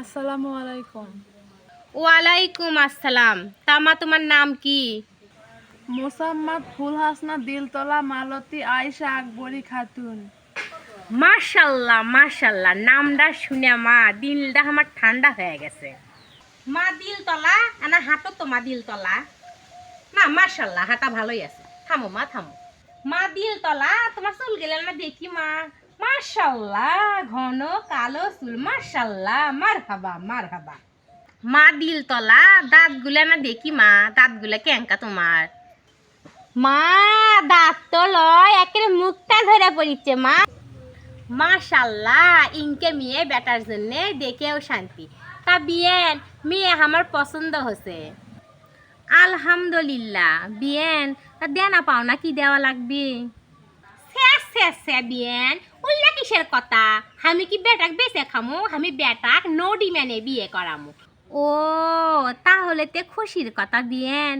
আসসালামু আলাইকুম। ওয়ালাইকুম আসসালাম। তামা তোমার নাম কি? মোসাম্মদ ফুল হাসনা দিলতলা মালতী আয়েশা আকবরী খাতুন। মাশাল্লাহ মাশাল্লাহ, নামটা শুনে মা দিলটা আমার ঠান্ডা হয়ে গেছে। মা দিলতলা না হাঁটো তো মা দিলতলা না, মাশাল্লাহ হাঁটা ভালোই আছে। থামো মা থামো। মা দিলতলা তোমার চুল গেলে না দেখি মা। মাশাল্লাহ ঘন কালো চুল, মাশাল্লাহ মারহাবা মারহাবা। মা দিলতলা দাঁতগুলা না দেখি মা, দাঁতগুলা কেঙ্কা তোমার? মা দাঁত তো লয়, একেবারে মুখটা ধরে পড়িচ্ছে মা। মাশাল্লাহ ইনকে মেয়ে বেটার জন্য দেখেও শান্তি। তা বিয়েন মেয়ে আমার পছন্দ হচ্ছে। আলহামদুলিল্লাহ বিয়েন, তা দেনা পাওনা কি দেওয়া লাগবে? বিয়েন উল্লা কিসের কথা? আমি কি বেটাক বেঁচে খামু? আমি বেটাক নো ডিম্যানে বিয়ে করামু। ও তাহলে তে খুশির কথা বিয়েন।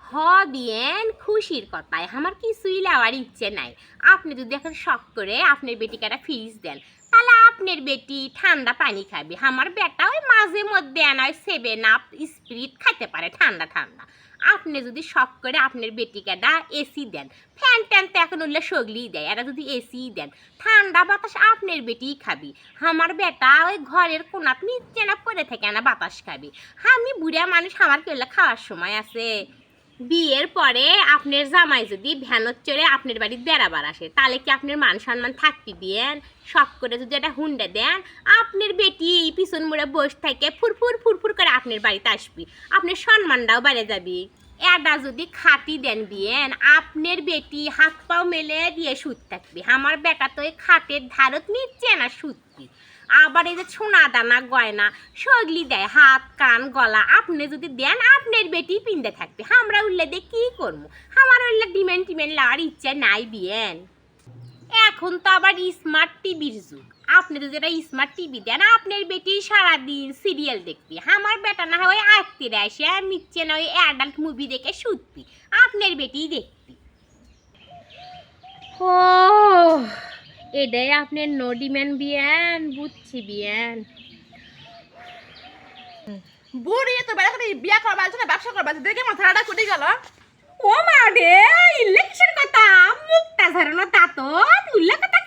হ বিয়েন খুশির কথায় আমার কিছুই লেওয়ার ইচ্ছে নাই। আপনি যদি এখন শখ করে আপনার বেটিকে একটা ফ্রিজ দেন, তাহলে আপনার বেটি ঠান্ডা পানি খাবে। আমার বেটা ওই মাঝে মধ্যে নয় 7 আপ স্প্রিট খাইতে পারে ঠান্ডা ঠান্ডা। আপনি যদি শখ করে আপনার বেটিকে একটা এসি দেন, ফ্যান ট্যান তো এখন উল্লে সগলিই দেয়, এরা যদি এসি দেন ঠান্ডা বাতাস আপনার বেটিই খাবি। আমার বেটা ওই ঘরের কোনাত নিচে না পড়ে থেকে না বাতাস খাবি। আমি বুড়া মানুষ, আমার কেউলা খাওয়ার সময় আছে? বিয়ের পরে আপনার জামাই যদি ভ্যানত চড়ে আপনার বাড়ির বেড়াবার আসে, তাহলে কি আপনার মান সম্মান থাকবি বিয়েন? শখ করে যদি একটা হুন্ডা দেন, আপনার বেটি পিছন মুড়ে বসে থেকে ফুরফুর ফুরফুর করে আপনার বাড়িতে আসবি, আপনার সম্মানটাও বেড়ে যাবি। এটা যদি খাটি দেন বিয়েন, আপনার বেটি হাত পাও মেলে দিয়ে শুত থাকবি। আমার বেটা তো ওই খাটের ধারত নিচ্ছে না শুতবি। আবার এই যে সোনা দানা গয়না সগলি দেয়, হাত কান গলা আপনি যদি দেন আপনার বেটি পিন্দে থাকবে। আমরা উল্লে দিয়ে কি করবো? আমার উল্লে ডিমেন্ট টিমেন্ট লাগার ইচ্ছা নাই বিয়েন। এখন তো আবার স্মার্ট টিভির যুগ। আপনি যদি একটা স্মার্ট টিভি দেন, আপনার বেটি সারাদিন সিরিয়াল দেখবি। আমার বেটা না হয় ওই আত্মীয় আসে নিচ্ছে না ওই অ্যাডাল্ট মুভি দেখে শুতবি, আপনার বেটি দেখবি। ও এটাই আপনার নো ডিম্যান্ড বিয়ান, বুঝছি বিয়ান। বুড়ি তো বেড়া করে বিয়া করবা আছে না ব্যবসা করবা আছে, দেখে মাথাটা কুটি গেল। ও মা রে ইলেকশন কথা মুখটা ঝাড়ানো তা তো উল্লেখ কথা